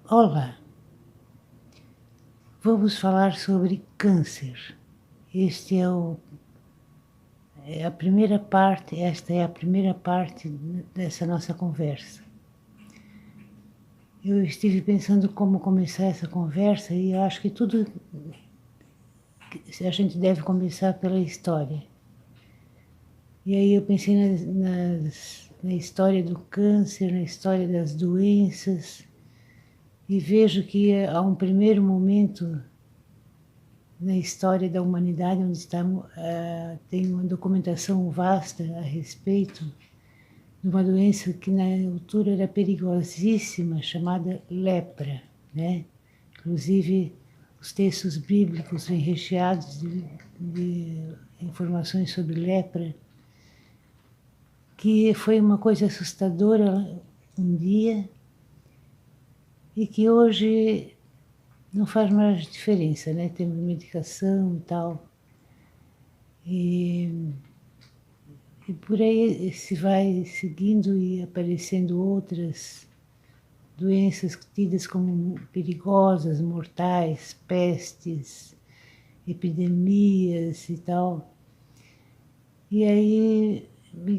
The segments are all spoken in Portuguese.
Olá, vamos falar sobre câncer. Esta é a primeira parte dessa nossa conversa. Eu estive pensando como começar essa conversa e eu acho que a gente deve começar pela história. E aí eu pensei na história do câncer, na história das doenças, e vejo que há um primeiro momento na história da humanidade onde tem uma documentação vasta a respeito de uma doença que na altura era perigosíssima, chamada lepra, né? Inclusive, os textos bíblicos vêm recheados de informações sobre lepra, que foi uma coisa assustadora um dia e que hoje não faz mais diferença, né? Temos medicação e tal. E por aí se vai seguindo e aparecendo outras doenças tidas como perigosas, mortais, pestes, epidemias e tal. E aí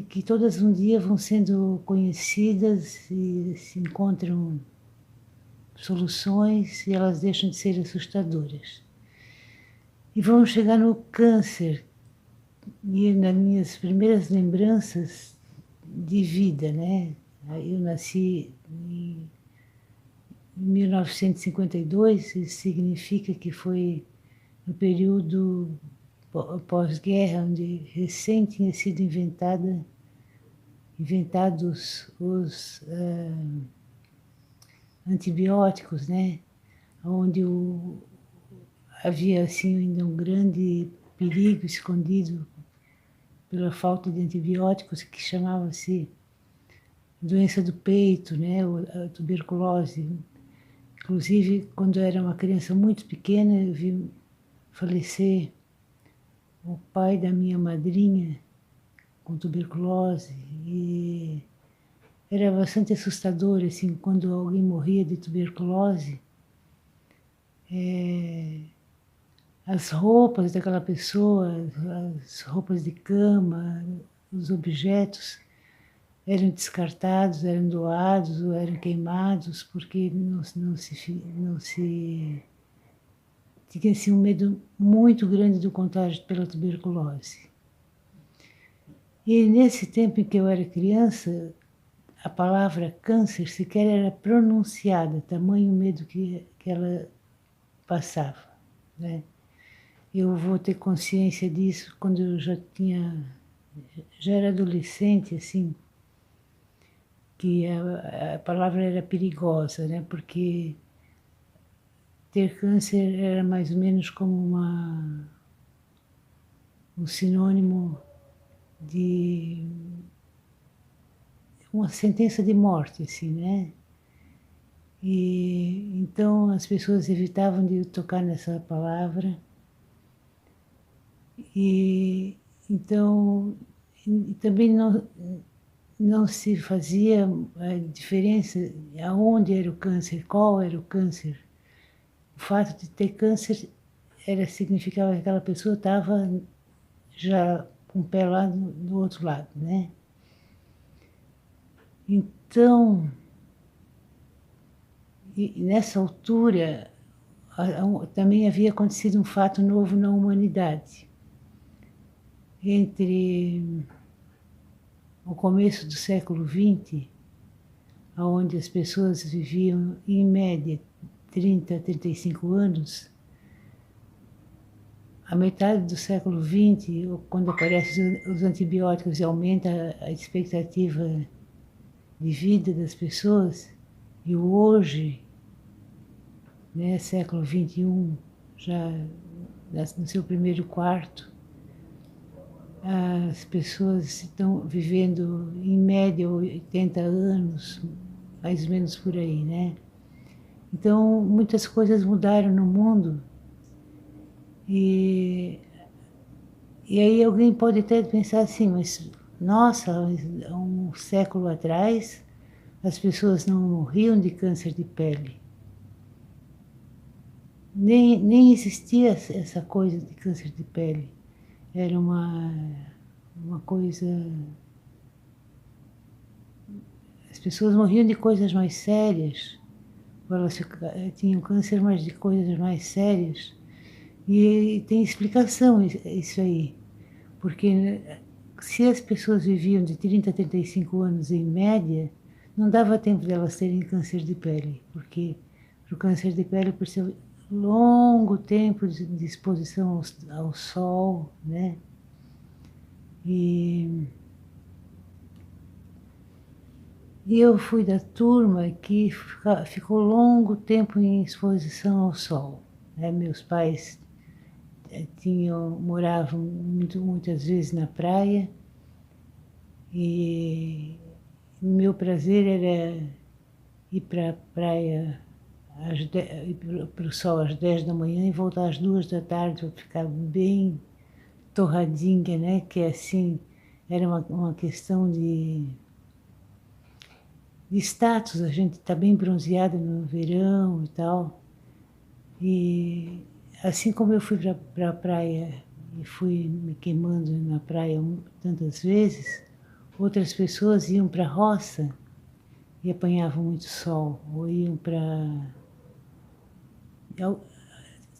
que todas um dia vão sendo conhecidas e se encontram soluções e elas deixam de ser assustadoras. E vamos chegar no câncer, e nas minhas primeiras lembranças de vida, né? Eu nasci em 1952, isso significa que foi no período pós-guerra, onde recém tinha sido inventados os antibióticos, né? Onde havia assim ainda um grande perigo escondido pela falta de antibióticos, que chamava-se doença do peito, né? A tuberculose. Inclusive, quando eu era uma criança muito pequena, eu vi falecer o pai da minha madrinha com tuberculose e era bastante assustador, assim, quando alguém morria de tuberculose. As roupas daquela pessoa, as roupas de cama, os objetos eram descartados, eram doados ou eram queimados, porque não se tinha assim, um medo muito grande do contágio pela tuberculose. E nesse tempo em que eu era criança, a palavra câncer sequer era pronunciada, tamanho medo que ela passava, né? Eu vou ter consciência disso quando eu já era adolescente, assim, que a palavra era perigosa, né? Porque ter câncer era mais ou menos como um sinônimo de uma sentença de morte, assim, né? E então as pessoas evitavam de tocar nessa palavra. E então também não se fazia a diferença aonde era o câncer, qual era o câncer. O fato de ter câncer significava que aquela pessoa estava já com o pé lá do outro lado, né? Então, nessa altura, também havia acontecido um fato novo na humanidade. Entre o começo do século XX, onde as pessoas viviam, em média, 30 a 35 anos, a metade do século XX, quando aparecem os antibióticos e aumenta a expectativa de vida das pessoas, e o hoje, né, século XXI, já no seu primeiro quarto, as pessoas estão vivendo em média 80 anos, mais ou menos por aí, né? Então, muitas coisas mudaram no mundo e aí alguém pode até pensar assim, mas nossa, há um século atrás, as pessoas não morriam de câncer de pele. Nem existia essa coisa de câncer de pele. Era uma coisa... As pessoas morriam de coisas mais sérias. Elas tinham câncer, mas de coisas mais sérias. E tem explicação isso aí. Porque se as pessoas viviam de 30 a 35 anos em média, não dava tempo delas terem câncer de pele, porque o câncer de pele, por ser longo tempo de exposição ao sol, né? E eu fui da turma que ficou longo tempo em exposição ao sol, né? Meus pais moravam muitas vezes na praia, e meu prazer era ir para a praia, ir para o sol às 10 da manhã e voltar às 2 da tarde para ficar bem torradinha, né? Que assim, era uma questão de status, a gente está bem bronzeada no verão e tal. E assim como eu fui para a praia e fui me queimando na praia tantas vezes, outras pessoas iam para a roça e apanhavam muito sol, ou iam para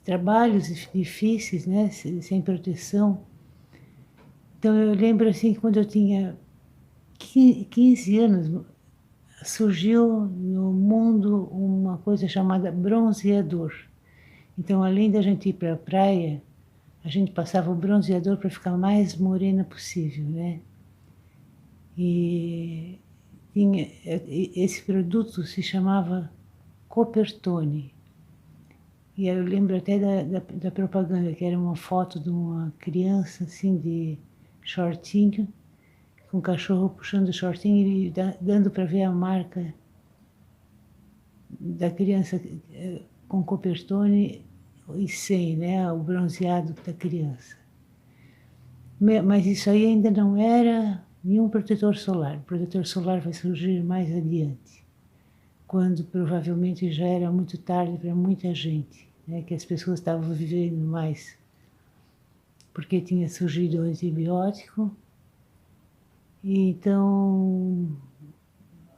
trabalhos difíceis, né, sem proteção. Então eu lembro assim, quando eu tinha 15 anos, surgiu no mundo uma coisa chamada bronzeador. Então, além da gente ir para a praia, a gente passava o bronzeador para ficar mais morena possível, né? E esse produto se chamava Coppertone. E eu lembro até da propaganda, que era uma foto de uma criança assim de shortinho, com o cachorro puxando o shortinho e dando para ver a marca da criança com Coppertone e sem, né, o bronzeado da criança. Mas isso aí ainda não era nenhum protetor solar. O protetor solar vai surgir mais adiante, quando provavelmente já era muito tarde para muita gente, né, que as pessoas estavam vivendo mais, porque tinha surgido o antibiótico. E então,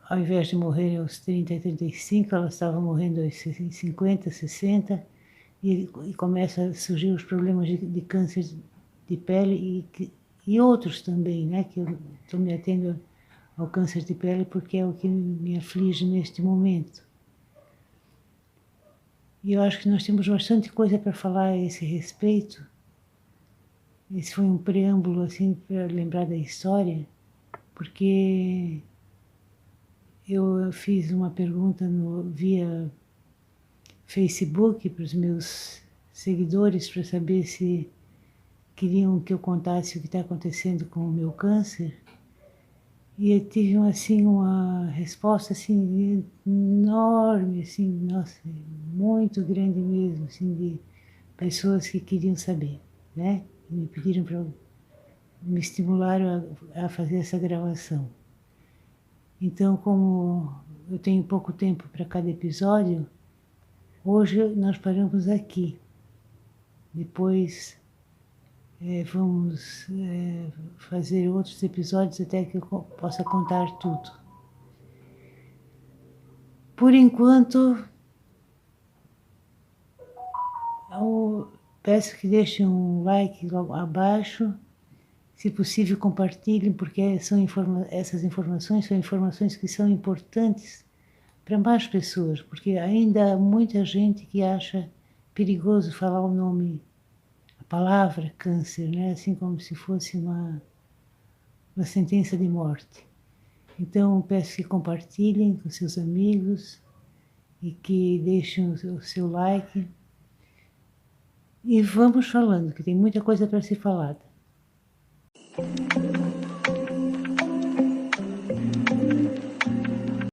ao invés de morrerem aos 30 e 35, elas estavam morrendo aos 50, 60, e começa a surgir os problemas de câncer de pele e outros também, né? Que eu estou me atendo ao câncer de pele porque é o que me aflige neste momento. E eu acho que nós temos bastante coisa para falar a esse respeito. Esse foi um preâmbulo, assim, para lembrar da história, porque eu fiz uma pergunta via Facebook para os meus seguidores para saber se queriam que eu contasse o que está acontecendo com o meu câncer. E eu tive assim uma resposta assim enorme, assim, nossa, muito grande mesmo, assim, de pessoas que queriam saber, né? E me pediram para me estimularam a fazer essa gravação. Então, como eu tenho pouco tempo para cada episódio, hoje nós paramos aqui. Depois vamos fazer outros episódios até que eu possa contar tudo. Por enquanto, eu peço que deixem um like logo abaixo. Se possível, compartilhem, porque essas informações são informações que são importantes para mais pessoas, porque ainda há muita gente que acha perigoso falar o nome, a palavra câncer, né? Assim como se fosse uma sentença de morte. Então, peço que compartilhem com seus amigos e que deixem o seu like. E vamos falando, que tem muita coisa para ser falada.